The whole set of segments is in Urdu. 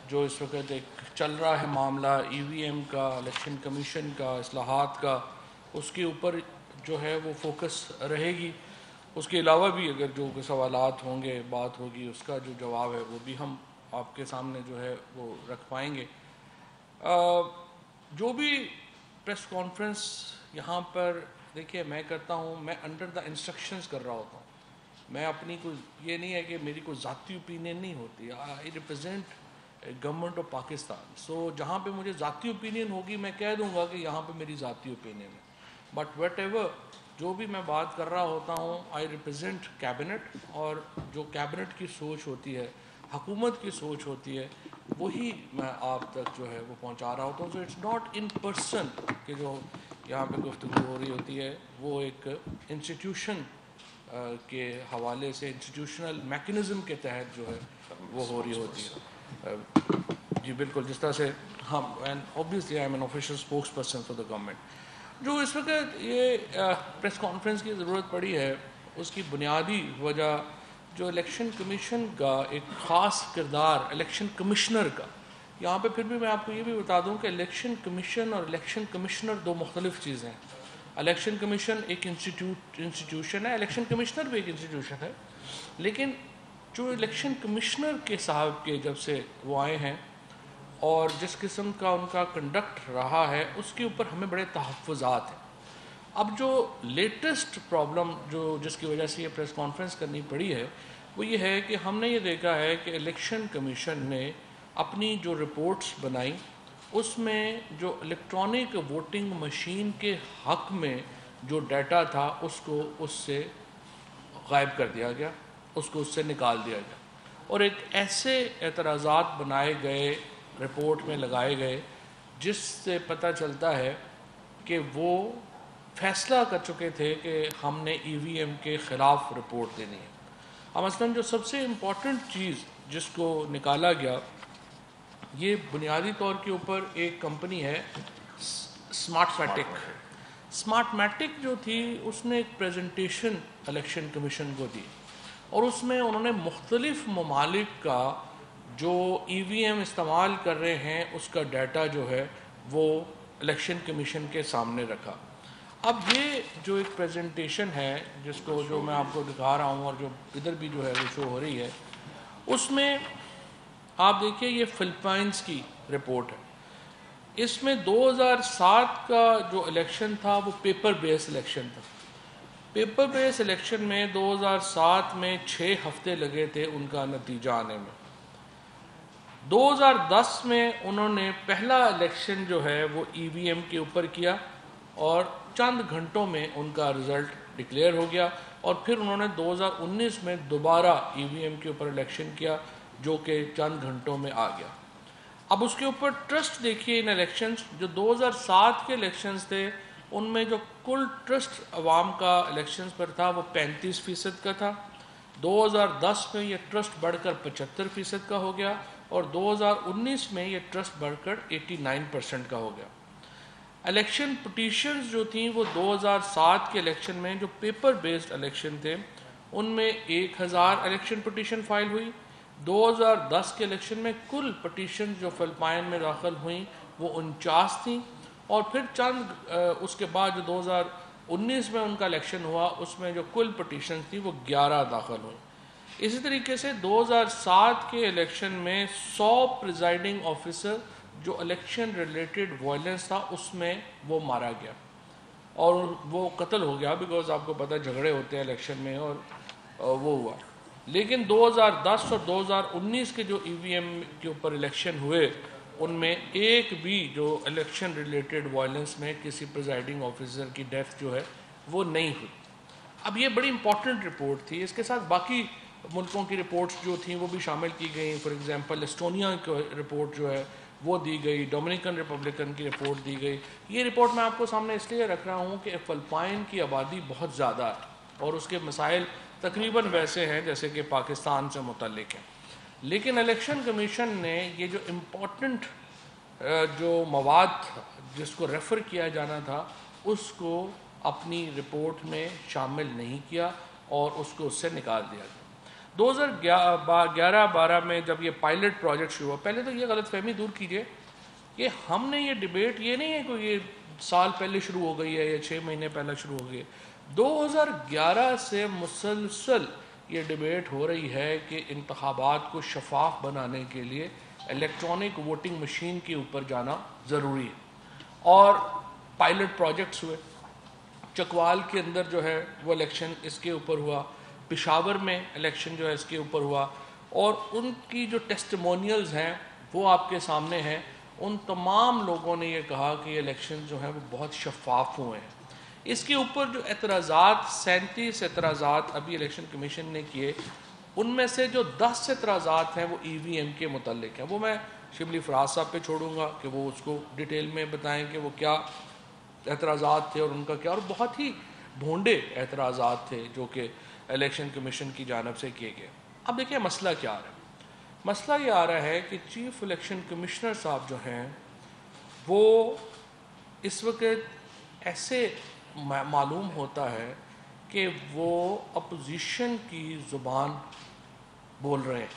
جو اس وقت ایک چل رہا ہے معاملہ ای وی ایم کا، الیکشن کمیشن کا، اصلاحات کا، اس کے اوپر جو ہے وہ فوکس رہے گی. اس کے علاوہ بھی اگر جو سوالات ہوں گے، بات ہوگی، اس کا جو جواب ہے وہ بھی ہم آپ کے سامنے جو ہے وہ رکھ پائیں گے. جو بھی پریس کانفرنس یہاں پر دیکھیے میں کرتا ہوں، میں انڈر دا انسٹرکشنز کر رہا ہوتا ہوں. میں اپنی کوئی یہ نہیں ہے کہ میری کوئی ذاتی اوپینین نہیں ہوتی. آئی ریپرزینٹ گورنمنٹ آف پاکستان. سو جہاں پہ مجھے ذاتی اوپینین ہوگی میں کہہ دوں گا کہ یہاں پہ میری ذاتی اوپینین ہے. بٹ وٹ ایور جو بھی میں بات کر رہا ہوتا ہوں، آئی ریپرزینٹ کیبنٹ، اور جو کیبنٹ کی سوچ ہوتی ہے، حکومت کی سوچ ہوتی ہے، وہی میں آپ تک جو ہے وہ پہنچا رہا ہوتا ہوں. So it's not in person کہ جو یہاں پہ گفتگو ہو رہی ہوتی ہے وہ ایک انسٹیٹیوشن کے حوالے سے، انسٹیٹیوشنل میکنزم کے تحت جو ہے وہ ہو رہی ہوتی ہے. جی بالکل، جس طرح سے ہم and obviously I am N official spokes person for the government. جو اس وقت یہ پریس کانفرنس کی ضرورت پڑی ہے، اس کی بنیادی وجہ جو الیکشن کمیشن کا ایک خاص کردار، الیکشن کمشنر کا. یہاں پہ پھر بھی میں آپ کو یہ بھی بتا دوں کہ الیکشن کمیشن اور الیکشن کمشنر دو مختلف چیزیں ہیں. الیکشن کمیشن ایک انسٹیٹیوشن ہے، الیکشن کمشنر بھی ایک انسٹیٹیوشن ہے. لیکن جو الیکشن کمشنر کے صاحب کے جب سے وہ آئے ہیں اور جس قسم کا ان کا کنڈکٹ رہا ہے، اس کے اوپر ہمیں بڑے تحفظات ہیں. اب جو لیٹسٹ پرابلم جس کی وجہ سے یہ پریس کانفرنس کرنی پڑی ہے وہ یہ ہے کہ ہم نے یہ دیکھا ہے کہ الیکشن کمیشن نے اپنی جو رپورٹس بنائی اس میں جو الیکٹرانک ووٹنگ مشین کے حق میں جو ڈیٹا تھا اس کو اس سے غائب کر دیا گیا، اس کو اس سے نکال دیا گیا، اور ایک ایسے اعتراضات بنائے گئے، رپورٹ میں لگائے گئے، جس سے پتہ چلتا ہے کہ وہ فیصلہ کر چکے تھے کہ ہم نے ای وی ایم کے خلاف رپورٹ دینی ہے. اب مثلاً جو سب سے امپورٹنٹ چیز جس کو نکالا گیا، یہ بنیادی طور کے اوپر ایک کمپنی ہے اسمارٹ میٹک. اسمارٹ میٹک جو تھی اس نے ایک پریزنٹیشن الیکشن کمیشن کو دی، اور اس میں انہوں نے مختلف ممالک کا جو ای وی ایم استعمال کر رہے ہیں اس کا ڈیٹا جو ہے وہ الیکشن کمیشن کے سامنے رکھا. اب یہ جو ایک پریزنٹیشن ہے جس کو جو میں آپ کو دکھا رہا ہوں اور جو ادھر بھی جو ہے وہ شو ہو رہی ہے، اس میں آپ دیکھیے یہ فلپائنس کی رپورٹ ہے. اس میں 2007 کا جو الیکشن تھا وہ پیپر بیس الیکشن تھا. پیپر بیس الیکشن میں 2007 میں 6 ہفتے لگے تھے ان کا نتیجہ آنے میں. 2010 میں انہوں نے پہلا الیکشن جو ہے وہ ای وی ایم کے اوپر کیا اور چند گھنٹوں میں ان کا رزلٹ ڈکلیئر ہو گیا، اور پھر انہوں نے 2019 میں دوبارہ ای وی ایم کے اوپر الیکشن کیا جو کہ چند گھنٹوں میں آ گیا. اب اس کے اوپر ٹرسٹ دیکھیے ان الیکشنز، جو 2007 کے الیکشنز تھے ان میں جو کل ٹرسٹ عوام کا الیکشنز پر تھا وہ 35% کا تھا. 2010 میں یہ ٹرسٹ بڑھ کر 75% کا ہو گیا، اور 2019 میں یہ ٹرسٹ بڑھ کر 89% کا ہو گیا. الیکشن پٹیشنز جو تھیں وہ 2007 کے الیکشن میں جو پیپر بیسڈ الیکشن تھے ان میں 1000 الیکشن پٹیشن فائل ہوئی. 2010 کے الیکشن میں کل پٹیشن جو فلپائن میں داخل ہوئیں وہ 49 تھیں، اور پھر چند اس کے بعد جو 2019 میں ان کا الیکشن ہوا اس میں جو کل پٹیشن تھی وہ 11 داخل ہوئیں. اسی طریقے سے 2007 کے الیکشن میں 100 پریزائڈنگ آفیسر جو الیکشن ریلیٹڈ وائلنس تھا اس میں وہ مارا گیا اور وہ قتل ہو گیا، بیکاز آپ کو پتہ جھگڑے ہوتے ہیں الیکشن میں، اور وہ ہوا. لیکن 2010 اور 2019 کے جو ای وی ایم کے اوپر الیکشن ہوئے ان میں ایک بھی جو الیکشن ریلیٹڈ وائلنس میں کسی پریزائڈنگ آفیسر کی ڈیتھ جو ہے وہ نہیں ہوئی. اب یہ بڑی امپورٹنٹ رپورٹ تھی. اس کے ساتھ باقی ملکوں کی رپورٹس جو تھیں وہ بھی شامل کی گئیں. فار ایگزامپل اسٹونیا کی رپورٹ جو ہے وہ دی گئی، ڈومینیکن ریپبلکن کی رپورٹ دی گئی. یہ رپورٹ میں آپ کو سامنے اس لیے رکھ رہا ہوں کہ فلپائن کی آبادی بہت زیادہ ہے اور اس کے مسائل تقریباً ویسے ہیں جیسے کہ پاکستان سے متعلق ہیں. لیکن الیکشن کمیشن نے یہ جو امپورٹنٹ جو مواد جس کو ریفر کیا جانا تھا اس کو اپنی رپورٹ میں شامل نہیں کیا اور اس کو اس سے نکال دیا گیا. 2011-12 میں جب یہ پائلٹ پروجیکٹ شروع ہوا، پہلے تو یہ غلط فہمی دور کیجئے کہ ہم نے یہ ڈیبیٹ، یہ نہیں ہے کہ یہ سال پہلے شروع ہو گئی ہے یا 6 مہینے پہلے شروع ہو گئی ہے، 2011 سے مسلسل یہ ڈیبیٹ ہو رہی ہے کہ انتخابات کو شفاف بنانے کے لیے الیکٹرانک ووٹنگ مشین کے اوپر جانا ضروری ہے، اور پائلٹ پروجیکٹس ہوئے، چکوال کے اندر جو ہے وہ الیکشن اس کے اوپر ہوا، پشاور میں الیکشن جو ہے اس کے اوپر ہوا، اور ان کی جو ٹیسٹیمونیلز ہیں وہ آپ کے سامنے ہیں۔ ان تمام لوگوں نے یہ کہا کہ یہ الیکشن جو ہیں وہ بہت شفاف ہوئے ہیں۔ اس کے اوپر جو اعتراضات، 37 اعتراضات ابھی الیکشن کمیشن نے کیے، ان میں سے جو 10 اعتراضات ہیں وہ ای وی ایم کے متعلق ہیں، وہ میں شبلی فراز صاحب پہ چھوڑوں گا کہ وہ اس کو ڈیٹیل میں بتائیں کہ وہ کیا اعتراضات تھے اور ان کا کیا، اور بہت ہی بھونڈے اعتراضات تھے جو کہ الیکشن کمیشن کی جانب سے کیے گئے۔ اب دیکھیں مسئلہ کیا آ رہا ہے، مسئلہ یہ آ رہا ہے کہ چیف الیکشن کمشنر صاحب جو ہیں وہ اس وقت ایسے معلوم ہوتا ہے کہ وہ اپوزیشن کی زبان بول رہے ہیں،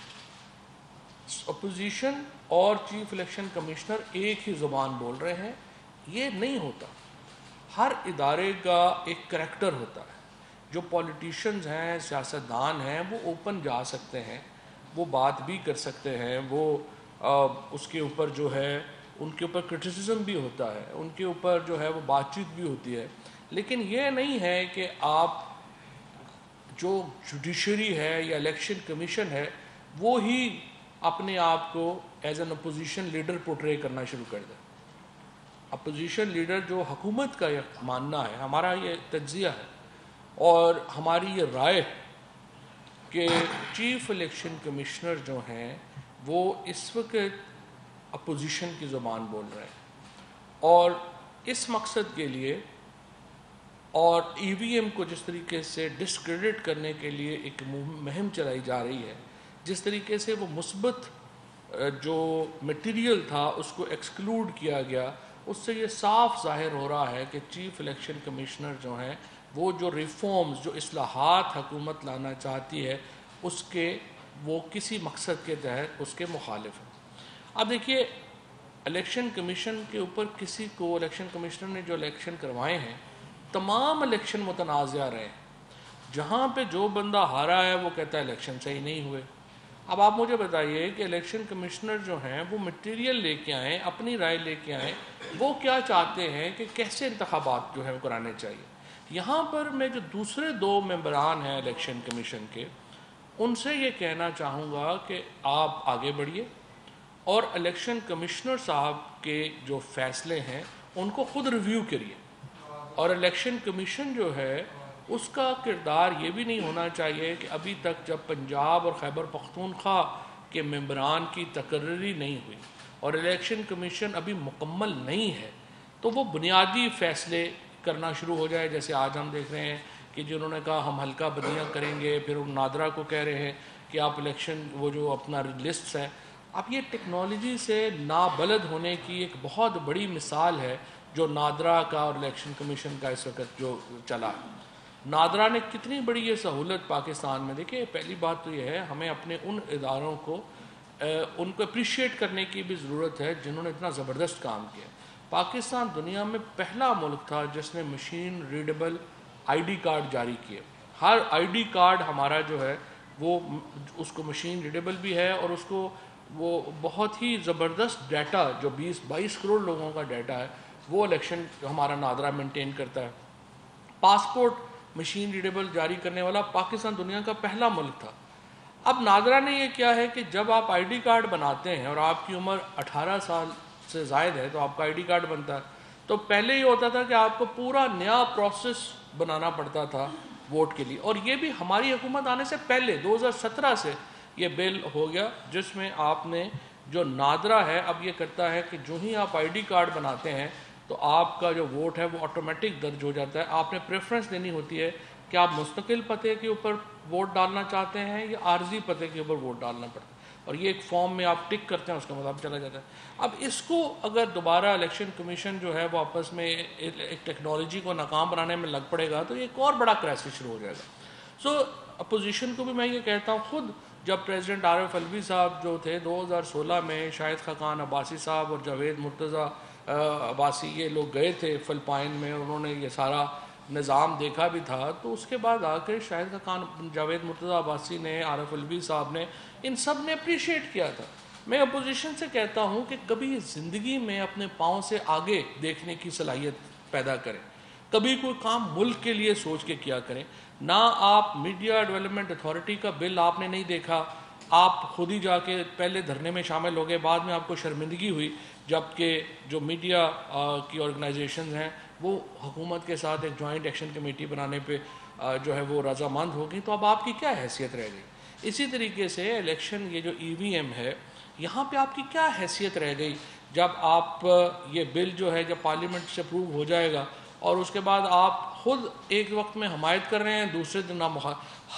اپوزیشن اور چیف الیکشن کمشنر ایک ہی زبان بول رہے ہیں۔ یہ نہیں ہوتا، ہر ادارے کا ایک کریکٹر ہوتا ہے، جو پولیٹیشنز ہیں، سیاستدان ہیں، وہ اوپن جا سکتے ہیں، وہ بات بھی کر سکتے ہیں، وہ اس کے اوپر جو ہے ان کے اوپر کرٹیسزم بھی ہوتا ہے، ان کے اوپر جو ہے وہ بات چیت بھی ہوتی ہے، لیکن یہ نہیں ہے کہ آپ جو جوڈیشری ہے یا الیکشن کمیشن ہے وہ ہی اپنے آپ کو as an opposition leader portray کرنا شروع کر دیں۔ اپوزیشن لیڈر جو حکومت کا یہ ماننا ہے، ہمارا یہ تجزیہ ہے اور ہماری یہ رائے کہ چیف الیکشن کمشنر جو ہیں وہ اس وقت اپوزیشن کی زبان بول رہے ہیں، اور اس مقصد کے لیے اور ای وی ایم کو جس طریقے سے ڈسکریڈٹ کرنے کے لیے ایک مہم چلائی جا رہی ہے، جس طریقے سے وہ مثبت جو مٹیریل تھا اس کو ایکسکلوڈ کیا گیا، اس سے یہ صاف ظاہر ہو رہا ہے کہ چیف الیکشن کمشنر جو ہیں وہ جو ریفارمز، جو اصلاحات حکومت لانا چاہتی ہے اس کے وہ کسی مقصد کے تحت اس کے مخالف ہیں۔ اب دیکھیے الیکشن کمیشن کے اوپر کسی کو، الیکشن کمشنر نے جو الیکشن کروائے ہیں تمام الیکشن متنازع رہے ہیں، جہاں پہ جو بندہ ہارا ہے وہ کہتا ہے الیکشن صحیح نہیں ہوئے۔ اب آپ مجھے بتائیے کہ الیکشن کمشنر جو ہیں وہ مٹیریل لے کے آئیں، اپنی رائے لے کے آئیں، وہ کیا چاہتے ہیں کہ کیسے انتخابات جو ہیں وہ کرانے چاہیے۔ یہاں پر میں جو دوسرے 2 ممبران ہیں الیکشن کمیشن کے، ان سے یہ کہنا چاہوں گا کہ آپ آگے بڑھیے اور الیکشن کمشنر صاحب کے جو فیصلے ہیں ان کو خود ریویو کریے، اور الیکشن کمیشن جو ہے اس کا کردار یہ بھی نہیں ہونا چاہیے کہ ابھی تک جب پنجاب اور خیبر پختونخوا کے ممبران کی تقرری نہیں ہوئی اور الیکشن کمیشن ابھی مکمل نہیں ہے تو وہ بنیادی فیصلے کرنا شروع ہو جائے، جیسے آج ہم دیکھ رہے ہیں کہ جنہوں نے کہا ہم حلقہ بدیاں کریں گے، پھر ان نادرا کو کہہ رہے ہیں کہ آپ الیکشن وہ جو اپنا لسٹس ہے۔ اب یہ ٹیکنالوجی سے نابلد ہونے کی ایک بہت بڑی مثال ہے جو نادرا کا اور الیکشن کمیشن کا اس وقت جو چلا۔ نادرا نے کتنی بڑی یہ سہولت پاکستان میں، دیکھیں پہلی بات تو یہ ہے ہمیں اپنے ان اداروں کو ان کو اپریشیٹ کرنے کی بھی ضرورت ہے جنہوں نے اتنا زبردست کام کیا۔ پاکستان دنیا میں پہلا ملک تھا جس نے machine readable I D card جاری کیے۔ ہر آئی ڈی کارڈ ہمارا جو ہے وہ اس کو مشین ریڈیبل بھی ہے، اور اس کو وہ بہت ہی زبردست ڈیٹا جو 22 کروڑ لوگوں کا ڈیٹا ہے وہ الیکشن ہمارا نادرا مینٹین کرتا ہے۔ پاسپورٹ مشین ریڈیبل جاری کرنے والا پاکستان دنیا کا پہلا ملک تھا۔ اب نادرا نے یہ کیا ہے کہ جب آپ آئی ڈی کارڈ بناتے ہیں اور آپ کی عمر 18 سال سے زائد ہے تو آپ کا آئی ڈی کارڈ بنتا ہے، تو پہلے یہ ہوتا تھا کہ آپ کو پورا نیا پروسیس بنانا پڑتا تھا ووٹ کے لیے، اور یہ بھی ہماری حکومت آنے سے پہلے 2017 سے یہ بل ہو گیا جس میں آپ نے جو نادرا ہے اب یہ کرتا ہے کہ جو ہی آپ آئی ڈی کارڈ بناتے ہیں تو آپ کا جو ووٹ ہے وہ آٹومیٹک درج ہو جاتا ہے۔ آپ نے پریفرنس دینی ہوتی ہے کہ آپ مستقل پتے کے اوپر ووٹ ڈالنا چاہتے ہیں یا عارضی پتے کے اوپر ووٹ ڈالنا پڑتا ہے، اور یہ ایک فارم میں آپ ٹک کرتے ہیں، اس کا مطلب چلا جاتا ہے۔ اب اس کو اگر دوبارہ الیکشن کمیشن جو ہے وہ آپس میں ایک ٹیکنالوجی کو ناکام بنانے میں لگ پڑے گا تو یہ ایک اور بڑا کرائسس شروع ہو جائے گا۔ سو اپوزیشن کو بھی میں یہ کہتا ہوں، خود جب پریزیڈنٹ عارف الوی صاحب جو تھے 2016 میں شاہد خاقان عباسی صاحب اور جاوید مرتضیٰ عباسی یہ لوگ گئے تھے فلپائن میں، انہوں نے یہ سارا نظام دیکھا بھی تھا، تو اس کے بعد آ کے شاہد خاقان، جاوید مرتضیٰ عباسی نے، عارف الوی صاحب نے، ان سب نے اپریشیٹ کیا تھا۔ میں اپوزیشن سے کہتا ہوں کہ کبھی زندگی میں اپنے پاؤں سے آگے دیکھنے کی صلاحیت پیدا کریں، کبھی کوئی کام ملک کے لیے سوچ کے کیا کریں۔ نہ آپ میڈیا ڈیولپمنٹ اتھارٹی کا بل آپ نے نہیں دیکھا، آپ خود ہی جا کے پہلے دھرنے میں شامل ہو گئے، بعد میں آپ کو شرمندگی ہوئی جبکہ جو میڈیا کی آرگنائزیشنز ہیں وہ حکومت کے ساتھ ایک جوائنٹ ایکشن کمیٹی بنانے پہ جو ہے وہ رضامند ہو گئی، تو اب آپ کی کیا حیثیت رہ گئی؟ اسی طریقے سے الیکشن یہ جو EVM ہے، یہاں پہ آپ کی کیا حیثیت رہ گئی جب آپ یہ بل جو ہے جب پارلیمنٹ سے اپروو ہو جائے گا اور اس کے بعد آپ خود ایک وقت میں حمایت کر رہے ہیں، دوسرے دن آپ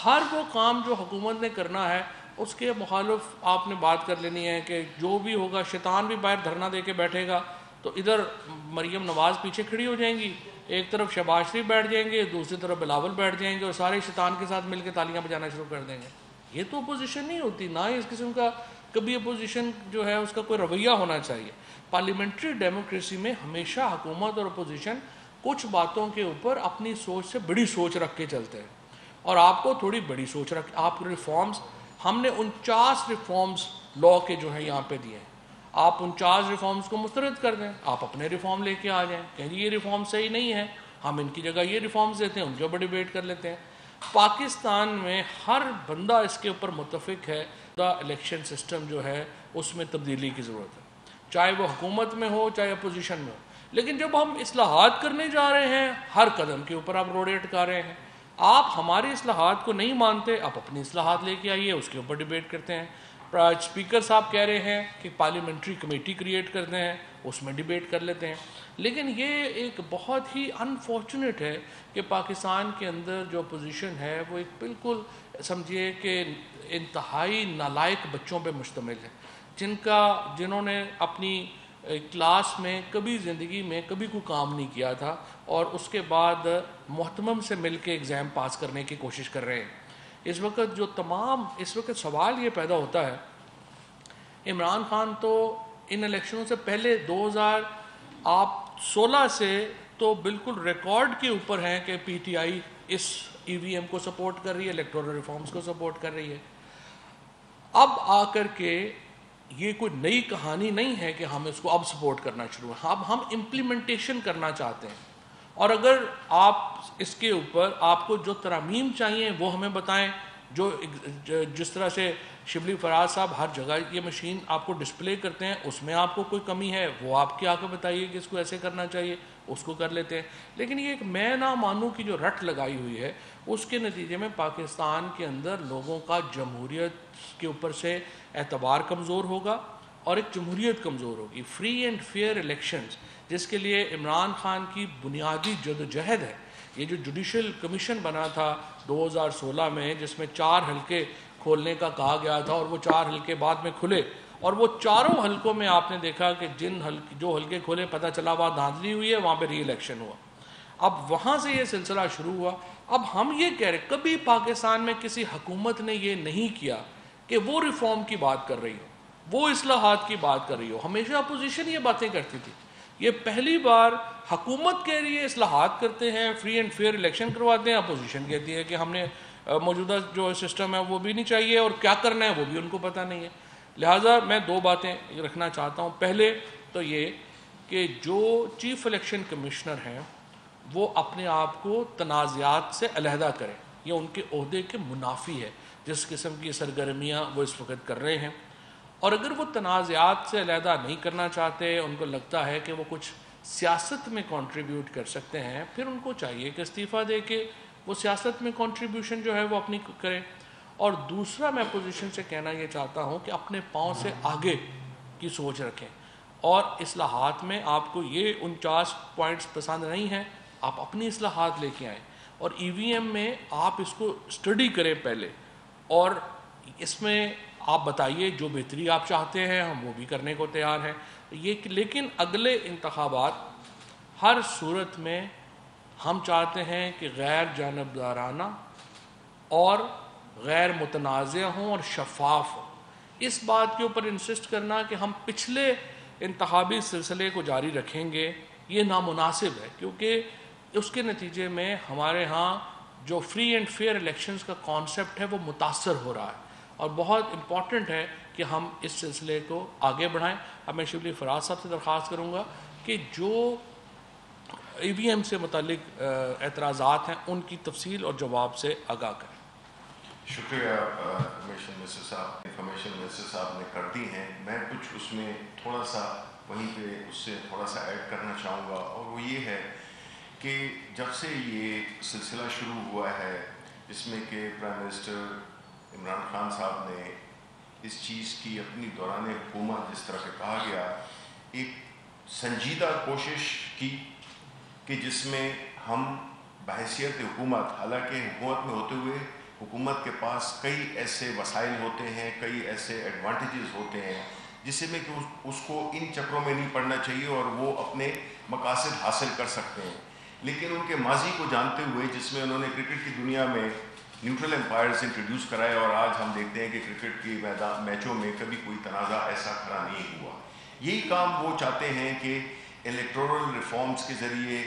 ہر وہ کام جو حکومت نے کرنا ہے اس کے مخالف آپ نے بات کر لینی ہے کہ جو بھی ہوگا، شیطان بھی باہر دھرنا دے کے بیٹھے گا تو ادھر مریم نواز پیچھے کھڑی ہو جائیں گی، ایک طرف شہباز شریف بیٹھ جائیں گے، دوسری طرف بلاول بیٹھ جائیں گے اور سارے شیطان کے ساتھ مل کے تالیاں بجانا شروع کر دیں گے۔ یہ تو اپوزیشن نہیں ہوتی، نہ ہی اس قسم کا کبھی اپوزیشن جو ہے اس کا کوئی رویہ ہونا چاہیے۔ پارلیمنٹری ڈیموکریسی میں ہمیشہ حکومت اور اپوزیشن کچھ باتوں کے اوپر اپنی سوچ سے بڑی سوچ رکھ کے چلتے ہیں، اور آپ کو تھوڑی بڑی سوچ رکھ، آپ ریفارمز، ہم نے 49 ریفارمز لا کے جو ہے یہاں پہ دیے ہیں، آپ 49 ریفارمز کو مسترد کر دیں، آپ اپنے ریفارم لے کے آ جائیں، کہیں جی یہ ریفارم صحیح نہیں ہے، ہم ان کی جگہ یہ ریفارمز دیتے ہیں، ان کے اوپر ڈیبیٹ کر لیتے ہیں۔ پاکستان میں ہر بندہ اس کے اوپر متفق ہے، الیکشن سسٹم جو ہے اس میں تبدیلی کی ضرورت ہے، چاہے وہ حکومت میں ہو چاہے اپوزیشن میں ہو۔ لیکن جب ہم اصلاحات کرنے جا رہے ہیں، ہر قدم کے اوپر آپ روڑے اٹکا رہے ہیں، آپ ہماری اصلاحات کو نہیں مانتے، آپ اپنی اصلاحات لے کے آئیے، اس کے اوپر ڈیبیٹ کرتے ہیں۔ اسپیکر صاحب کہہ رہے ہیں کہ پارلیمنٹری کمیٹی کریٹ کرتے ہیں، اس میں ڈیبیٹ کر لیتے ہیں، لیکن یہ ایک بہت ہی انفارچونیٹ ہے کہ پاکستان کے اندر جو اپوزیشن ہے وہ ایک بالکل سمجھیے کہ انتہائی نالائق بچوں پہ مشتمل ہے، جنہوں نے اپنی کلاس میں کبھی زندگی میں کبھی کوئی کام نہیں کیا تھا اور اس کے بعد محتمم سے مل کے ایگزام پاس کرنے کی کوشش کر رہے ہیں۔ اس وقت سوال یہ پیدا ہوتا ہے، عمران خان تو ان الیکشنوں سے پہلے 2016 سے تو بالکل ریکارڈ کے اوپر ہیں کہ PTI اس EVM کو سپورٹ کر رہی ہے، الیکٹورل ریفارمز کو سپورٹ کر رہی ہے۔ اب آ کر کے یہ کوئی نئی کہانی نہیں ہے کہ ہم اس کو اب سپورٹ کرنا شروع ہیں، اب ہم امپلیمنٹیشن کرنا چاہتے ہیں، اور اگر آپ اس کے اوپر آپ کو جو ترامیم چاہیے وہ ہمیں بتائیں، جس طرح سے شبلی فراز صاحب ہر جگہ یہ مشین آپ کو ڈسپلے کرتے ہیں، اس میں آپ کو کوئی کمی ہے وہ آپ کے آ کے بتائیے کہ اس کو ایسے کرنا چاہیے، اس کو کر لیتے ہیں۔ لیکن یہ ایک میں نہ مانوں کی جو رٹ لگائی ہوئی ہے، اس کے نتیجے میں پاکستان کے اندر لوگوں کا جمہوریت کے اوپر سے اعتبار کمزور ہوگا اور ایک جمہوریت کمزور ہوگی۔ فری اینڈ فیئر الیکشنز جس کے لیے عمران خان کی بنیادی جدوجہد ہے، یہ جو جوڈیشل کمیشن بنا تھا 2016 میں جس میں 4 حلقے کھولنے کا کہا گیا تھا اور وہ 4 حلقے بعد میں کھلے، اور وہ چاروں حلقوں میں آپ نے دیکھا کہ جو حلقے کھولے پتہ چلا وہاں دھاندلی ہوئی ہے، وہاں پہ ری الیکشن ہوا۔ اب وہاں سے یہ سلسلہ شروع ہوا۔ اب ہم یہ کہہ رہے کبھی پاکستان میں کسی حکومت نے یہ نہیں کیا کہ وہ ریفارم کی بات کر رہی ہو، وہ اصلاحات کی بات کر رہی ہو، ہمیشہ اپوزیشن یہ باتیں کرتی تھی۔ یہ پہلی بار حکومت کہہ رہی ہے اصلاحات کرتے ہیں، فری اینڈ فیئر الیکشن کرواتے ہیں، اپوزیشن کہتی ہے کہ ہم نے موجودہ جو سسٹم ہے وہ بھی نہیں چاہیے اور کیا کرنا ہے وہ بھی ان کو پتہ نہیں ہے۔ لہٰذا میں 2 باتیں رکھنا چاہتا ہوں۔ پہلے تو یہ کہ جو چیف الیکشن کمشنر ہیں وہ اپنے آپ کو تنازعات سے علیحدہ کریں، یہ ان کے عہدے کے منافی ہے جس قسم کی سرگرمیاں وہ اس وقت کر رہے ہیں، اور اگر وہ تنازعات سے علیحدہ نہیں کرنا چاہتے، ان کو لگتا ہے کہ وہ کچھ سیاست میں کنٹریبیوٹ کر سکتے ہیں، پھر ان کو چاہیے کہ استعفیٰ دے کے وہ سیاست میں کنٹریبیوشن جو ہے وہ اپنی کریں۔ اور دوسرا میں اپوزیشن سے کہنا یہ چاہتا ہوں کہ اپنے پاؤں سے آگے کی سوچ رکھیں، اور اصلاحات میں آپ کو یہ 49 پوائنٹس پسند نہیں ہیں، آپ اپنی اصلاحات لے کے آئیں، اور EVM میں آپ اس کو اسٹڈی کریں پہلے، اور اس میں آپ بتائیے جو بہتری آپ چاہتے ہیں ہم وہ بھی کرنے کو تیار ہیں۔ لیکن اگلے انتخابات ہر صورت میں ہم چاہتے ہیں کہ غیر جانبدارانہ اور غیر متنازع ہوں اور شفاف ہوں. اس بات کے اوپر انسسٹ کرنا کہ ہم پچھلے انتخابی سلسلے کو جاری رکھیں گے یہ نامناسب ہے، کیونکہ اس کے نتیجے میں ہمارے ہاں جو فری اینڈ فیئر الیکشنز کا کانسیپٹ ہے وہ متاثر ہو رہا ہے، اور بہت امپورٹنٹ ہے کہ ہم اس سلسلے کو آگے بڑھائیں. اب میں شبلی فراز صاحب سے درخواست کروں گا کہ جو ای وی ایم سے متعلق اعتراضات ہیں ان کی تفصیل اور جواب سے آگاہ کریں. شکریہ انفارمیشن منسٹر صاحب نے کر دی ہیں. میں کچھ اس میں تھوڑا سا وہیں پہ اس سے تھوڑا سا ایڈ کرنا چاہوں گا، اور وہ یہ ہے کہ جب سے یہ سلسلہ شروع ہوا ہے جس میں کہ پرائم منسٹر عمران خان صاحب نے اس چیز کی اپنی دوران حکومت جس طرح سے کہا گیا ایک سنجیدہ کوشش کی کہ جس میں ہم بحیثیت حکومت، حالانکہ حکومت میں ہوتے ہوئے حکومت کے پاس کئی ایسے وسائل ہوتے ہیں، کئی ایسے ایڈوانٹیجز ہوتے ہیں جس میں کہ اس کو ان چکروں میں نہیں پڑنا چاہیے اور وہ اپنے مقاصد حاصل کر سکتے ہیں. لیکن ان کے ماضی کو جانتے ہوئے جس میں انہوں نے کرکٹ کی دنیا میں نیوٹرل امپائرز انٹروڈیوس کرائے، اور آج ہم دیکھتے ہیں کہ کرکٹ کی میچوں میں کبھی کوئی تنازع ایسا کھڑا نہیں ہوا. یہی کام وہ چاہتے ہیں کہ الیکٹورل ریفارمز کے ذریعے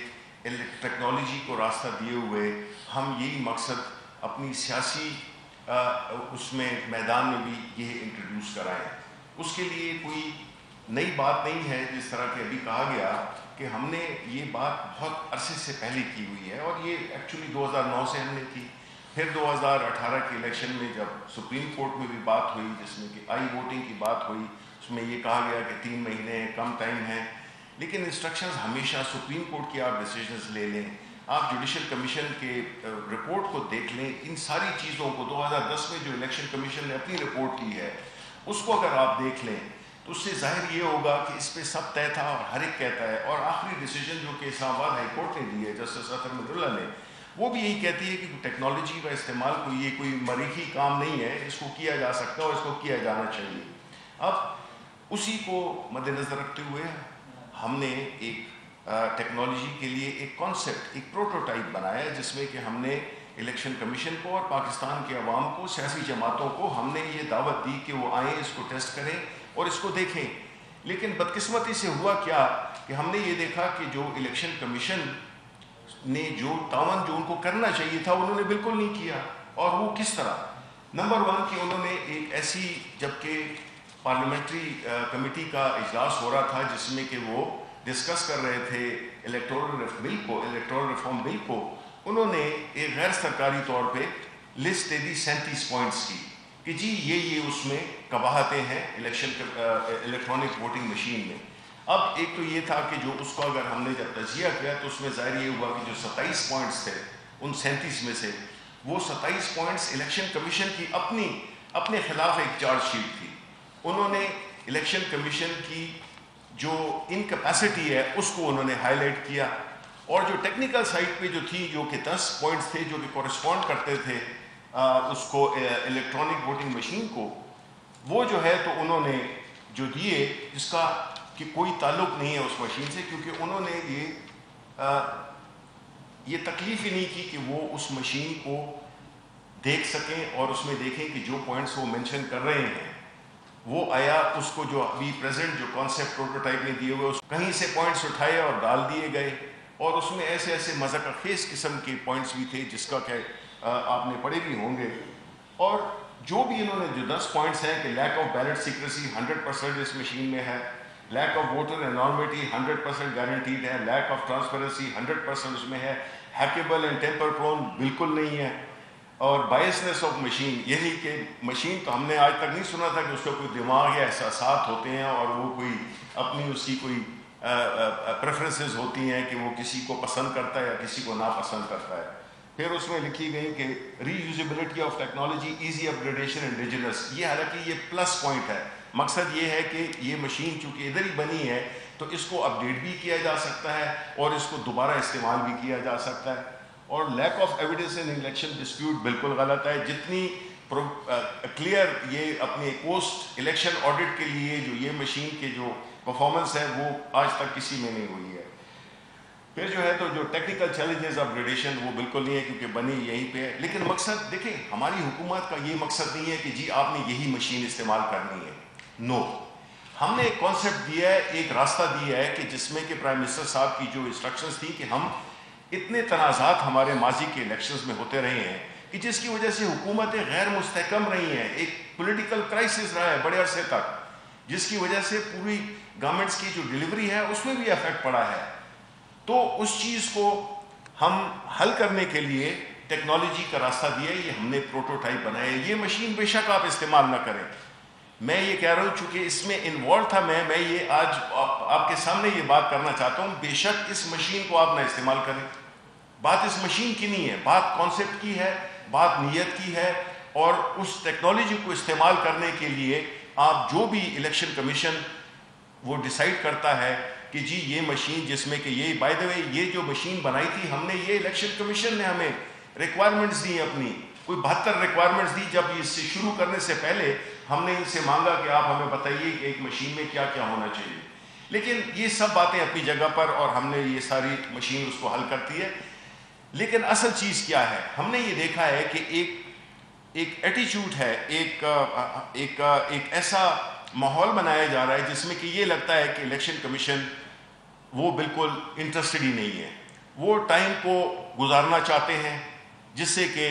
ٹیکنالوجی کو راستہ دیے ہوئے ہم یہی مقصد اپنی سیاسی اس میں میدان میں بھی یہ انٹروڈیوس کرائیں. اس کے لیے کوئی نئی بات نہیں ہے، جس طرح کہ ابھی کہا گیا کہ ہم نے یہ بات بہت عرصے سے پہلے کی ہوئی ہے، اور یہ ایکچولی 2009 سے ہم نے کی. پھر 2018 کے الیکشن میں جب سپریم کورٹ میں بھی بات ہوئی جس میں کہ آئی ووٹنگ کی بات ہوئی، اس میں یہ کہا گیا کہ 3 مہینے کم ٹائم ہے، لیکن انسٹرکشنز ہمیشہ سپریم کورٹ کی آپ ڈیسیجنز لے لیں، آپ جوڈیشل کمیشن کے رپورٹ کو دیکھ لیں، ان ساری چیزوں کو 2010 میں جو الیکشن کمیشن نے اپنی رپورٹ کی ہے اس کو اگر آپ دیکھ لیں تو اس سے ظاہر یہ ہوگا کہ اس پہ سب طے تھا اور ہر ایک کہتا ہے. اور آخری ڈیسیجن جو کہ اسلام آباد ہائی کورٹ نے دی ہے جسٹس اطہر اللہ نے، وہ بھی یہی کہتی ہے کہ ٹیکنالوجی کا استعمال یہ کوئی مریخی کام نہیں ہے، اس کو کیا جا سکتا ہے اور اس کو کیا جانا چاہیے. اب اسی کو مد نظر رکھتے ہوئے ہم نے ایک ٹیکنالوجی کے لیے ایک کانسیپٹ، ایک پروٹوٹائپ بنایا جس میں کہ ہم نے الیکشن کمیشن کو اور پاکستان کے عوام کو، سیاسی جماعتوں کو ہم نے یہ دعوت دی کہ وہ آئیں، اس کو ٹیسٹ کریں اور اس کو دیکھیں. لیکن بدقسمتی سے ہوا کیا کہ ہم نے یہ دیکھا کہ جو الیکشن کمیشن نے جو تعاون جو ان کو کرنا چاہیے تھا انہوں نے بالکل نہیں کیا. اور وہ کس طرح؟ نمبر 1 کہ انہوں نے ایک ایسی، جبکہ پارلیمنٹری کمیٹی کا اجلاس ہو رہا تھا جس میں کہ وہ ڈسکس کر رہے تھے الیکٹورل ریفارم بل کو، انہوں نے ایک غیر سرکاری طور پہ لسٹ دے دی 37 پوائنٹس کی کہ جی یہ اس میں قباحتیں ہیں الیکٹرانک ووٹنگ مشین میں. اب ایک تو یہ تھا کہ جو اس کو اگر ہم نے جب تجزیہ کیا تو اس میں ظاہر یہ ہوا کہ جو 27 پوائنٹس تھے ان 37 میں سے وہ 27 پوائنٹس الیکشن کمیشن کی اپنے خلاف ایک چارج شیٹ تھی. انہوں نے الیکشن کمیشن کی جو انکیپیسٹی ہے اس کو انہوں نے ہائی لائٹ کیا، اور جو ٹیکنیکل سائٹ پہ جو تھی جو کہ 10 پوائنٹس تھے جو کہ کورسپونڈ کرتے تھے اس کو الیکٹرانک ووٹنگ مشین کو، وہ جو ہے تو انہوں نے جو دیے جس کا کہ کوئی تعلق نہیں ہے اس مشین سے، کیونکہ انہوں نے یہ تکلیف ہی نہیں کی کہ وہ اس مشین کو دیکھ سکیں اور اس میں دیکھیں کہ جو پوائنٹس وہ مینشن کر رہے ہیں وہ آیا اس کو جو ابھی پریزنٹ جو کانسیپٹ پروٹوٹائپ نے دیے ہوئے کہیں سے پوائنٹس اٹھائے اور ڈال دیے گئے، اور اس میں ایسے مذاق خیز قسم کے پوائنٹس بھی تھے جس کا کہ آپ نے پڑھے بھی ہوں گے. اور جو بھی انہوں نے جو 10 پوائنٹس ہیں کہ لیک آف بیلٹ سیکریسی 100% اس مشین میں ہے، lack of voter anonymity 100% guaranteed ہے، لیک آف ٹرانسپیرنسی 100% اس میں ہے، ہیکیبل اینڈ ٹیمپر پرون بالکل نہیں ہے، اور بائسنس آف مشین، یعنی کہ مشین تو ہم نے آج تک نہیں سنا تھا کہ اس کا کوئی دماغ یا احساسات ہوتے ہیں اور وہ کوئی اپنی اس کی کوئی پریفرنسز ہوتی ہیں کہ وہ کسی کو پسند کرتا ہے یا کسی کو ناپسند کرتا ہے. پھر اس میں لکھی گئی کہ reusability of technology, easy upgradation indigenous. یہ حالانکہ یہ پلس پوائنٹ ہے، مقصد یہ ہے کہ یہ مشین چونکہ ادھر ہی بنی ہے تو اس کو اپڈیٹ بھی کیا جا سکتا ہے اور اس کو دوبارہ استعمال بھی کیا جا سکتا ہے. اور lack of evidence in election dispute بالکل غلط ہے. جتنی کلیئر یہ اپنے پوسٹ الیکشن آڈٹ کے لیے جو یہ مشین کے جو پرفارمنس ہے وہ آج تک کسی میں نہیں ہوئی ہے. پھر جو ہے تو جو ٹیکنیکل چیلنجز اپ گریڈیشن وہ بالکل نہیں ہے کیونکہ بنی یہیں پہ ہے. لیکن مقصد دیکھیں ہماری حکومت کا یہ مقصد نہیں ہے کہ جی آپ نے یہی مشین استعمال کرنی ہے. نو، ہم نے ایک کانسیپٹ دیا ہے، ایک راستہ دیا ہے کہ جس میں کہ پرائم منسٹر صاحب کی جو انسٹرکشنز تھیں کہ ہم اتنے تنازعات ہمارے ماضی کے الیکشنز میں ہوتے رہے ہیں کہ جس کی وجہ سے حکومتیں غیر مستحکم رہی ہیں، ایک پولیٹیکل کرائسس رہا ہے بڑے عرصے تک، جس کی وجہ سے پوری گورنمنٹس کی جو ڈیلیوری ہے اس میں بھی افیکٹ پڑا ہے. تو اس چیز کو ہم حل کرنے کے لیے ٹیکنالوجی کا راستہ دیا ہے. یہ ہم نے پروٹوٹائپ بنایا ہے. یہ مشین بے شک آپ استعمال نہ کریں. میں یہ کہہ رہا ہوں چونکہ اس میں انوالو تھا میں یہ آج آپ کے سامنے یہ بات کرنا چاہتا ہوں. بے شک اس مشین کو آپ نہ استعمال کریں. بات اس مشین کی نہیں ہے، بات کانسیپٹ کی ہے، بات نیت کی ہے. اور اس ٹیکنالوجی کو استعمال کرنے کے لیے آپ جو بھی الیکشن کمیشن وہ ڈیسائیڈ کرتا ہے کہ جی یہ مشین جس میں کہ یہ بائی دا وے یہ جو مشین بنائی تھی ہم نے، یہ الیکشن کمیشن نے ہمیں ریکوائرمنٹس دی اپنی، کوئی 72 ریکوائرمنٹس دی. جب اس سے شروع کرنے سے پہلے ہم نے ان سے مانگا کہ آپ ہمیں بتائیے کہ ایک مشین میں کیا کیا ہونا چاہیے. لیکن یہ سب باتیں اپنی جگہ پر اور ہم نے یہ ساری مشین اس کو حل کرتی ہے. لیکن اصل چیز کیا ہے؟ ہم نے یہ دیکھا ہے کہ ایک ایٹیچیوڈ ہے، ایک ایسا ماحول بنایا جا رہا ہے جس میں کہ یہ لگتا ہے کہ الیکشن کمیشن وہ بالکل انٹرسٹڈ ہی نہیں ہے. وہ ٹائم کو گزارنا چاہتے ہیں جس سے کہ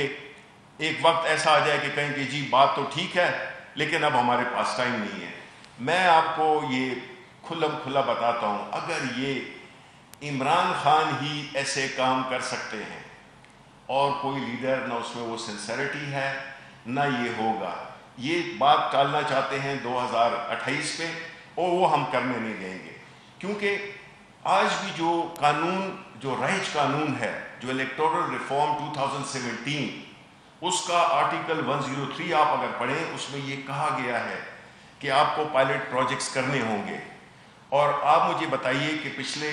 ایک وقت ایسا آ جائے کہ کہیں کہ جی بات تو ٹھیک ہے لیکن اب ہمارے پاس ٹائم نہیں ہے. میں آپ کو یہ کھلم کھلا بتاتا ہوں، اگر یہ عمران خان ہی ایسے کام کر سکتے ہیں اور کوئی لیڈر نہ اس میں وہ سنسیریٹی ہے نہ یہ ہوگا. یہ بات ٹالنا چاہتے ہیں 2028 پہ اور وہ ہم کرنے نہیں دیں گے. کیونکہ آج بھی جو قانون، جو رائج قانون ہے، جو الیکٹورل ریفارم 2017، اس کا آرٹیکل 103 آپ اگر پڑھیں اس میں یہ کہا گیا ہے کہ آپ کو پائلٹ پروجیکٹس کرنے ہوں گے. اور آپ مجھے بتائیے کہ پچھلے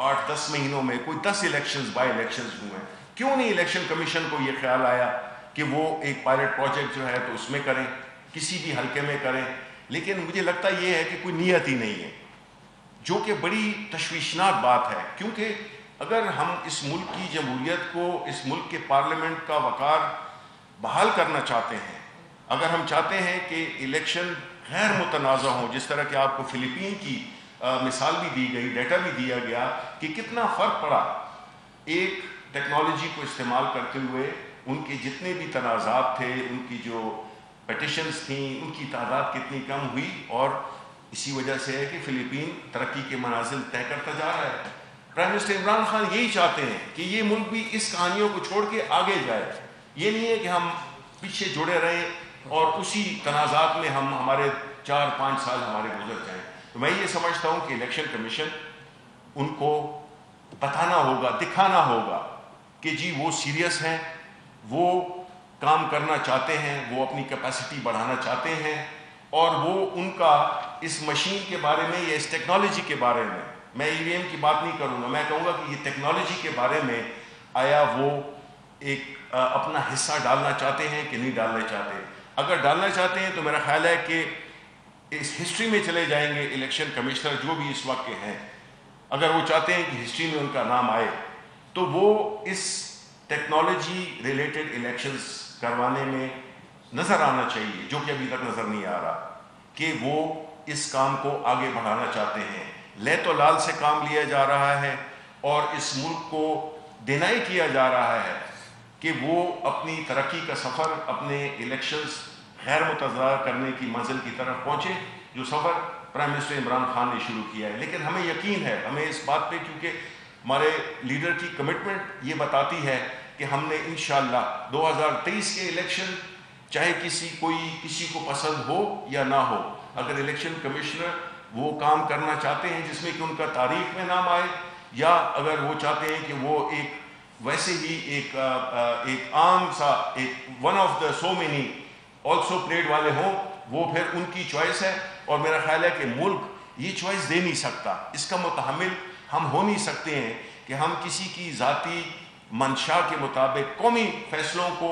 8-10 مہینوں میں کوئی 10 الیکشنز بائی الیکشنز ہوئے ہیں. کیوں نہیں الیکشن کمیشن کو یہ خیال آیا کہ وہ ایک پائلٹ پروجیکٹ جو ہے تو اس میں کریں، کسی بھی حلقے میں کریں؟ لیکن مجھے لگتا یہ ہے کہ کوئی نیت ہی نہیں ہے، جو کہ بڑی تشویشناک بات ہے. کیونکہ اگر ہم اس ملک کی جمہوریت کو، اس ملک کے پارلیمنٹ کا وقار بحال کرنا چاہتے ہیں، اگر ہم چاہتے ہیں کہ الیکشن غیر متنازع ہوں، جس طرح کہ آپ کو فلپین کی مثال بھی دی گئی، ڈیٹا بھی دیا گیا کہ کتنا فرق پڑا ایک ٹیکنالوجی کو استعمال کرتے ہوئے. ان کے جتنے بھی تنازعات تھے، ان کی جو پیٹیشنز تھیں، ان کی تعداد کتنی کم ہوئی. اور اسی وجہ سے ہے کہ فلپین ترقی کے منازل طے کرتا جا رہا ہے. پرائم منسٹر عمران خان یہی چاہتے ہیں کہ یہ ملک بھی اس کہانیوں کو چھوڑ کے آگے جائے. یہ نہیں ہے کہ ہم پیچھے جڑے رہیں اور اسی تنازعات میں ہمارے 4-5 سال ہمارے گزر جائیں. تو میں یہ سمجھتا ہوں کہ الیکشن کمیشن ان کو بتانا ہوگا، دکھانا ہوگا کہ جی وہ سیریس ہیں، وہ کام کرنا چاہتے ہیں، وہ اپنی کیپیسٹی بڑھانا چاہتے ہیں. اور وہ ان کا اس مشین کے بارے میں یا اس ٹیکنالوجی کے بارے میں ای وی ایم کی بات نہیں کروں گا، میں کہوں گا کہ یہ ٹیکنالوجی کے بارے میں آیا وہ ایک اپنا حصہ ڈالنا چاہتے ہیں کہ نہیں ڈالنا چاہتے. اگر ڈالنا چاہتے ہیں تو میرا خیال ہے کہ اس ہسٹری میں چلے جائیں گے الیکشن کمشنر جو بھی اس وقت کے ہیں. اگر وہ چاہتے ہیں کہ ہسٹری میں ان کا نام آئے تو وہ اس ٹیکنالوجی ریلیٹڈ الیکشنز کروانے میں نظر آنا چاہیے، جو کہ ابھی تک نظر نہیں آ رہا کہ وہ اس کام کو آگے بڑھانا چاہتے ہیں. لیت و لال سے کام لیا جا رہا ہے اور اس ملک کو ڈینائی کیا جا رہا ہے کہ وہ اپنی ترقی کا سفر، اپنے الیکشنز غیر متضرر کرنے کی منزل کی طرف پہنچے، جو سفر پرائم منسٹر عمران خان نے شروع کیا ہے. لیکن ہمیں یقین ہے، ہمیں اس بات پہ، کیونکہ ہمارے لیڈر کی کمٹمنٹ یہ بتاتی ہے کہ ہم نے انشاءاللہ 2023 کے الیکشن، چاہے کسی کو پسند ہو یا نہ ہو، اگر الیکشن کمشنر وہ کام کرنا چاہتے ہیں جس میں کہ ان کا تاریخ میں نام آئے، یا اگر وہ چاہتے ہیں کہ وہ ایک ویسے ہی ایک عام سا ایک one of the so many also played والے ہوں، وہ پھر ان کی چوائس ہے. اور میرا خیال ہے کہ ملک یہ چوائس دے نہیں سکتا، اس کا متحمل ہم ہو نہیں سکتے ہیں کہ ہم کسی کی ذاتی منشا کے مطابق قومی فیصلوں کو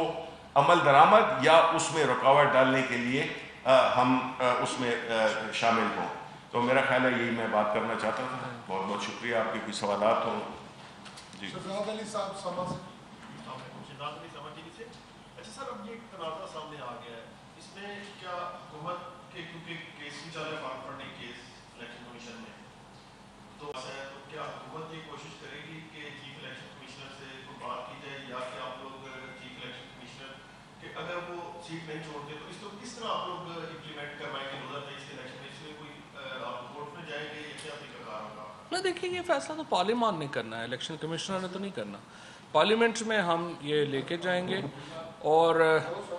عمل درآمد یا اس میں رکاوٹ ڈالنے کے لیے ہم اس میں شامل ہوں. تو میرا خیال ہے یہی میں بات کرنا چاہتا تھا. بہت بہت شکریہ. آپ کے کوئی سوالات ہوں؟ جی شفاعت علی صاحب سما سے. اچھا سر، اب یہ ایک تنازع سامنے آ گیا ہے، اس میں کیا حکومت کے کیونکہ کیس بھی چل رہا ہے form funding case election commission میں، تو کیا حکومت یہ کوشش کرے گی کہ چیف الیکشن کمشنر سے کوئی بات کی جائے، یا کہ آپ لوگ چیف الیکشن کمشنر کہ اگر وہ سیٹ نہیں چھوڑتے تو اس کو کس طرح آپ لوگ امپلیمنٹ کروائیں گے 2023 کے الیکشن میں؟ اس میں کوئی آپ کورٹ میں جائیں گے یا کیا طریقہ کار ہوگا؟ نہ دیکھیے، یہ فیصلہ تو پارلیمان نے کرنا ہے، الیکشن کمشنر نے تو نہیں کرنا. پارلیمنٹ میں ہم یہ لے کے جائیں گے، اور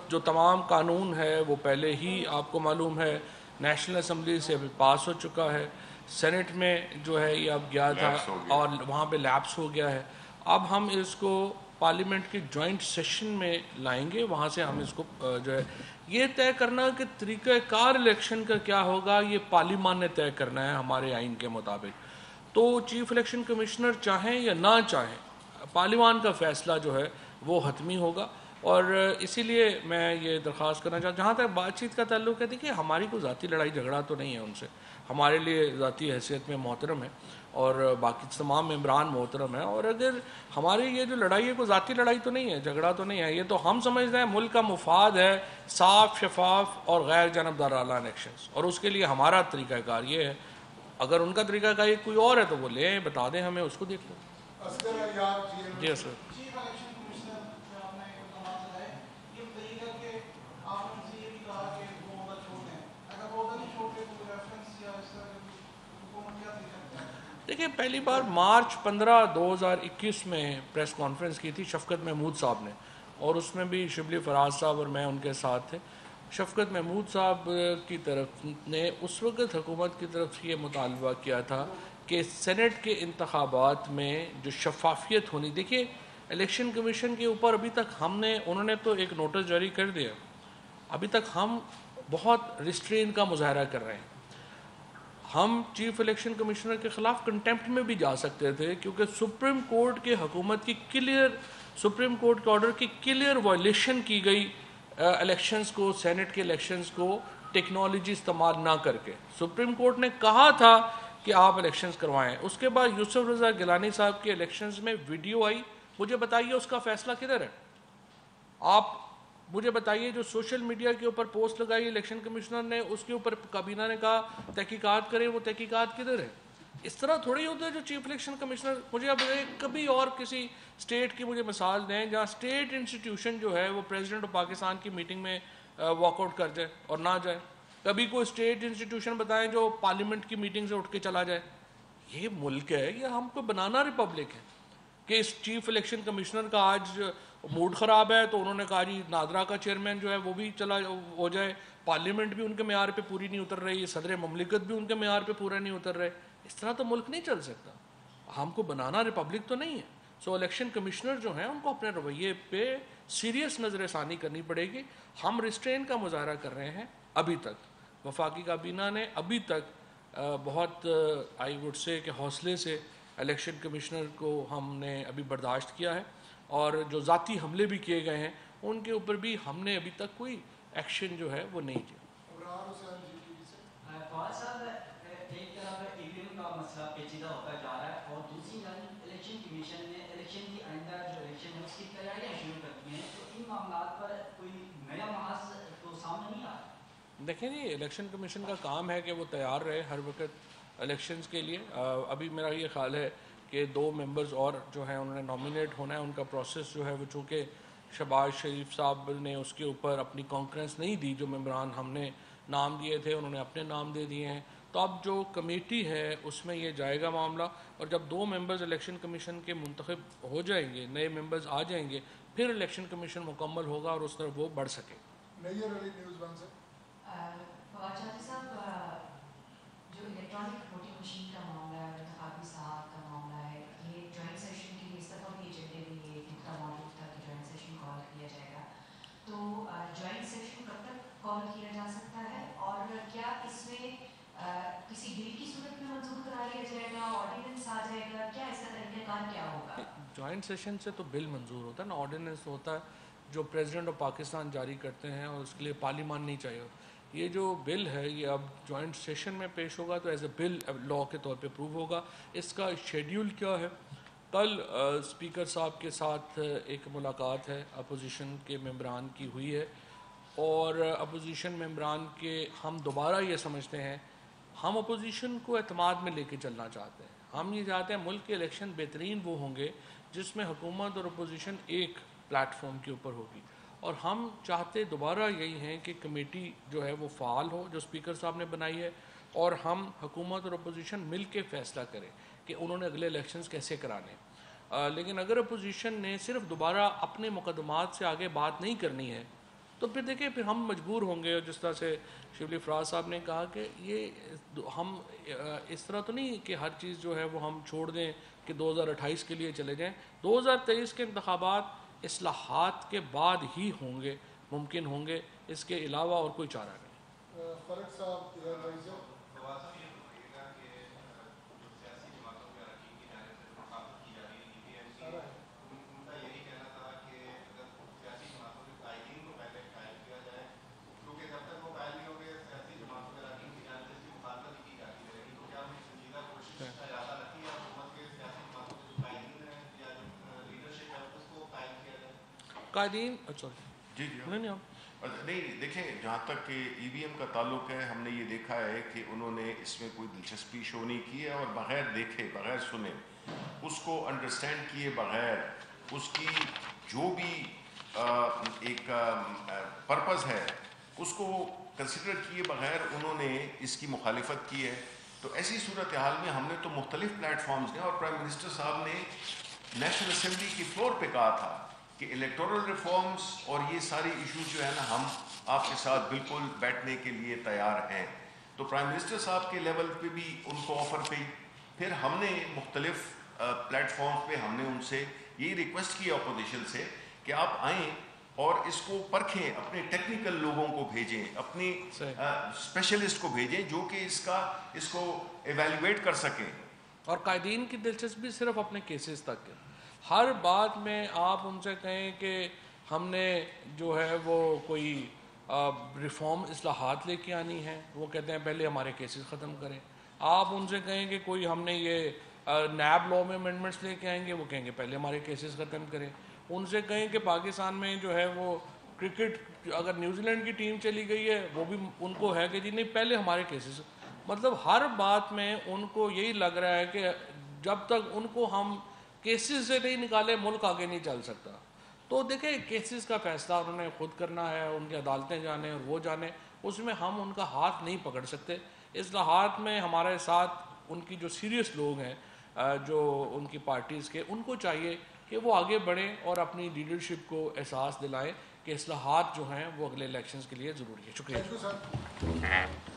جو تمام قانون ہے وہ پہلے ہی آپ کو معلوم ہے نیشنل اسمبلی سے ابھی پاس ہو چکا ہے، سینٹ میں جو ہے یہ اب گیا تھا اور وہاں پہ لیپس ہو گیا ہے. اب ہم اس کو پارلیمنٹ کی جوائنٹ سیشن میں لائیں گے، وہاں سے ہم اس کو جو ہے یہ طے کرنا کہ طریقہ کار الیکشن کا کیا ہوگا، یہ پارلیمان نے طے کرنا ہے ہمارے آئین کے مطابق. تو چیف الیکشن کمشنر چاہیں یا نہ چاہیں، پارلیمان کا فیصلہ جو ہے وہ حتمی ہوگا. اور اسی لیے میں یہ درخواست کرنا چاہتا ہوں، جہاں تک بات چیت کا تعلق ہے، دیکھیے ہماری کوئی ذاتی لڑائی جھگڑا تو نہیں ہے ان سے، ہمارے لیے ذاتی حیثیت میں محترم ہے اور باقی تمام ممبران محترم ہیں. اور اگر ہماری یہ جو لڑائی ہے کوئی ذاتی لڑائی تو نہیں ہے، جھگڑا تو نہیں ہے، یہ تو ہم سمجھتے ہیں ملک کا مفاد ہے، صاف شفاف اور غیر جانبدارانہ الیکشنز، اور اس کے لیے ہمارا طریقہ کار یہ ہے. اگر ان کا طریقہ کار کوئی اور ہے تو وہ لیں، بتا دیں ہمیں، اس کو دیکھ لیں. جی سر. دیکھیں، پہلی بار مارچ 15 2021 میں پریس کانفرنس کی تھی شفقت محمود صاحب نے، اور اس میں بھی شبلی فراز صاحب اور میں ان کے ساتھ تھے. شفقت محمود صاحب کی طرف نے اس وقت حکومت کی طرف یہ مطالبہ کیا تھا کہ سینٹ کے انتخابات میں جو شفافیت ہونی. دیکھیے الیکشن کمیشن کے اوپر ابھی تک انہوں نے تو ایک نوٹس جاری کر دیا، ابھی تک ہم بہت ریسٹرین کا مظاہرہ کر رہے ہیں. ہم چیف الیکشن کمشنر کے خلاف کنٹیمپٹ میں بھی جا سکتے تھے، کیونکہ سپریم کورٹ کے حکومت کی سپریم کورٹ کے آرڈر کی کلیئر وائلیشن کی گئی الیکشنز کو، سینٹ کے الیکشنز کو ٹیکنالوجی استعمال نہ کر کے. سپریم کورٹ نے کہا تھا کہ آپ الیکشنز کروائیں. اس کے بعد یوسف رضا گیلانی صاحب کے الیکشنز میں ویڈیو آئی. مجھے بتائیے اس کا فیصلہ کدھر ہے؟ آپ مجھے بتائیے، جو سوشل میڈیا کے اوپر پوسٹ لگائی الیکشن کمشنر نے، اس کے اوپر کابینہ نے کہا تحقیقات کریں، وہ تحقیقات کدھر ہے؟ اس طرح تھوڑی ہوتا ہے جو چیف الیکشن کمشنر. مجھے اب کبھی اور کسی اسٹیٹ کی مجھے مثال دیں جہاں اسٹیٹ انسٹیٹیوشن جو ہے وہ پریزیڈنٹ آف پاکستان کی میٹنگ میں واک آؤٹ کر جائے اور نہ جائے. کبھی کوئی اسٹیٹ انسٹیٹیوشن بتائیں جو پارلیمنٹ کی میٹنگ سے اٹھ کے چلا جائے. یہ ملک ہے، یہ ہم کو بنانا ریپبلک ہے کہ اس چیف الیکشن کمشنر کا آج موڈ خراب ہے تو انہوں نے کہا جی نادرا کا چیئرمین جو ہے وہ بھی چلا ہو جائے. پارلیمنٹ بھی ان کے معیار پہ پوری نہیں اتر رہی، صدر مملکت بھی ان کے معیار پہ پورا نہیں اتر رہے. اس طرح تو ملک نہیں چل سکتا. ہم کو بنانا ریپبلک تو نہیں ہے. سو الیکشن کمشنر جو ہیں ان کو اپنے رویے پہ سیریس نظر ثانی کرنی پڑے گی. ہم ریسٹرین کا مظاہرہ کر رہے ہیں ابھی تک. وفاقی کابینہ نے ابھی تک بہت آئی وڈ سے کہ حوصلے سے الیکشن کمشنر کو ہم نے ابھی برداشت کیا ہے، اور جو ذاتی حملے بھی کیے گئے ہیں ان کے اوپر بھی ہم نے ابھی تک کوئی ایکشن جو ہے وہ نہیں کیا. ایک طرف ای وی ایم کا مسئلہ پیچیدہ ہوتا جا رہا ہے، اور دوسری جانب الیکشن کمیشن نے الیکشن کی آئندہ جو الیکشن ہے اس کی تیاریاں شروع کر دی ہیں، تو ان معاملات پر کوئی نیا محاذ تو سامنے نہیں آ رہا. دیکھیں جی، الیکشن کمیشن کا کام ہے کہ وہ تیار رہے ہر وقت الیکشنز کے لیے. ابھی میرا یہ خیال ہے کہ 2 ممبرز اور جو ہیں انہوں نے نامینیٹ ہونا ہے. ان کا پروسیس جو ہے وہ چونکہ شہباز شریف صاحب نے اس کے اوپر اپنی کانکرنس نہیں دی، جو ممبران ہم نے نام دیے تھے انہوں نے اپنے نام دے دیے ہیں. تو اب جو کمیٹی ہے اس میں یہ جائے گا معاملہ، اور جب 2 ممبرز الیکشن کمیشن کے منتخب ہو جائیں گے، نئے ممبرز آ جائیں گے، پھر الیکشن کمیشن مکمل ہوگا اور اس طرف وہ بڑھ سکے. جو الیکٹرانک ووٹنگ مشین کا معاملہ ہے، انتخابی صاحب کا معاملہ ہے، یہ جوائنٹ سیشن کے لیے اس دفعہ بھی ایجنڈے میں یہ نقطہ موجود تھا کہ جوائنٹ سیشن کال کیا جائے گا. تو جوائنٹ سیشن کب تک کال کیا جا سکتا ہے، اور کیا اس میں کسی بل کی صورت میں منظور کرا لیا جائے گا، آرڈیننس آ جائے گا، کیا اس کا طریقہ کار کیا ہوگا؟ جوائنٹ سیشن سے تو بل منظور ہوتا ہے نا، آرڈیننس ہوتا ہے جو پریزیڈنٹ آف پاکستان جاری کرتے ہیں، اور اس کے لیے پارلیمان نہیں چاہیے. یہ جو بل ہے یہ اب جوائنٹ سیشن میں پیش ہوگا تو ایز اے بل لا کے طور پہ پروو ہوگا. اس کا شیڈیول کیا ہے کل اسپیکر صاحب کے ساتھ ایک ملاقات ہے اپوزیشن کے ممبران کی ہوئی ہے، اور اپوزیشن ممبران کے ہم دوبارہ یہ سمجھتے ہیں، ہم اپوزیشن کو اعتماد میں لے کے چلنا چاہتے ہیں. ہم یہ چاہتے ہیں ملک کے الیکشن بہترین وہ ہوں گے جس میں حکومت اور اپوزیشن ایک پلیٹ فارم کے اوپر ہوگی، اور ہم چاہتے دوبارہ یہی ہیں کہ کمیٹی جو ہے وہ فعال ہو جو اسپیکر صاحب نے بنائی ہے، اور ہم حکومت اور اپوزیشن مل کے فیصلہ کریں کہ انہوں نے اگلے الیکشنز کیسے کرانے. لیکن اگر اپوزیشن نے صرف دوبارہ اپنے مقدمات سے آگے بات نہیں کرنی ہے تو پھر دیکھیں پھر ہم مجبور ہوں گے. جس طرح سے شبلی فراز صاحب نے کہا کہ یہ ہم اس طرح تو نہیں کہ ہر چیز جو ہے وہ ہم چھوڑ دیں کہ 2028 کے لیے چلے جائیں. 2023 کے انتخابات اصلاحات کے بعد ہی ہوں گے، ممکن ہوں گے، اس کے علاوہ اور کوئی چارہ نہیں. فرق صاحب قائدین جی نہیں دیکھیں، جہاں تک کہ ای وی ایم کا تعلق ہے، ہم نے یہ دیکھا ہے کہ انہوں نے اس میں کوئی دلچسپی شو نہیں کی ہے، اور بغیر دیکھے، بغیر سنے، اس کو انڈرسٹینڈ کیے بغیر، اس کی جو بھی ایک پرپز ہے اس کو کنسیڈر کیے بغیر انہوں نے اس کی مخالفت کی ہے. تو ایسی صورتحال میں ہم نے تو مختلف پلیٹ فارمز نے، اور پرائم منسٹر صاحب نے نیشنل اسمبلی کی فلور پہ کہا تھا کہ الیکٹورل ریفارمز اور یہ ساری ایشوز جو ہے نا، ہم آپ کے ساتھ بالکل بیٹھنے کے لیے تیار ہیں. تو پرائم منسٹر صاحب کے لیول پہ بھی ان کو آفر پہ، پھر ہم نے مختلف پلیٹ فارمز پہ ہم نے ان سے یہی ریکویسٹ کیا اپوزیشن سے کہ آپ آئیں اور اس کو پرکھیں، اپنے ٹیکنیکل لوگوں کو بھیجیں، اپنی اسپیشلسٹ کو بھیجیں جو کہ اس کو ایویلیویٹ کر سکیں. اور قائدین کی دلچسپی صرف اپنے کیسز تک ہے. ہر بات میں آپ ان سے کہیں کہ ہم نے جو ہے وہ کوئی ریفارم اصلاحات لے کے آنی ہے، وہ کہتے ہیں پہلے ہمارے کیسز ختم کریں. آپ ان سے کہیں کہ کوئی ہم نے یہ نیب لاء میں امینڈمنٹس لے کے آئیں گے، وہ کہیں گے پہلے ہمارے کیسز ختم کریں. ان سے کہیں کہ پاکستان میں جو ہے وہ کرکٹ اگر نیوزی لینڈ کی ٹیم چلی گئی ہے وہ بھی ان کو ہے کہ جی نہیں پہلے ہمارے کیسز. مطلب ہر بات میں ان کو یہی لگ رہا ہے کہ جب تک ان کو ہم کیسز سے نہیں نکالے ملک آگے نہیں چل سکتا. تو دیکھیں کیسز کا فیصلہ انہوں نے خود کرنا ہے، ان کی عدالتیں جانیں اور وہ جانیں، اس میں ہم ان کا ہاتھ نہیں پکڑ سکتے. اصلاحات میں ہمارے ساتھ ان کی جو سیریس لوگ ہیں جو ان کی پارٹیز کے، ان کو چاہیے کہ وہ آگے بڑھیں اور اپنی لیڈرشپ کو احساس دلائیں کہ اصلاحات جو ہیں وہ اگلے الیکشنز کے لیے ضروری ہے. شکریہ.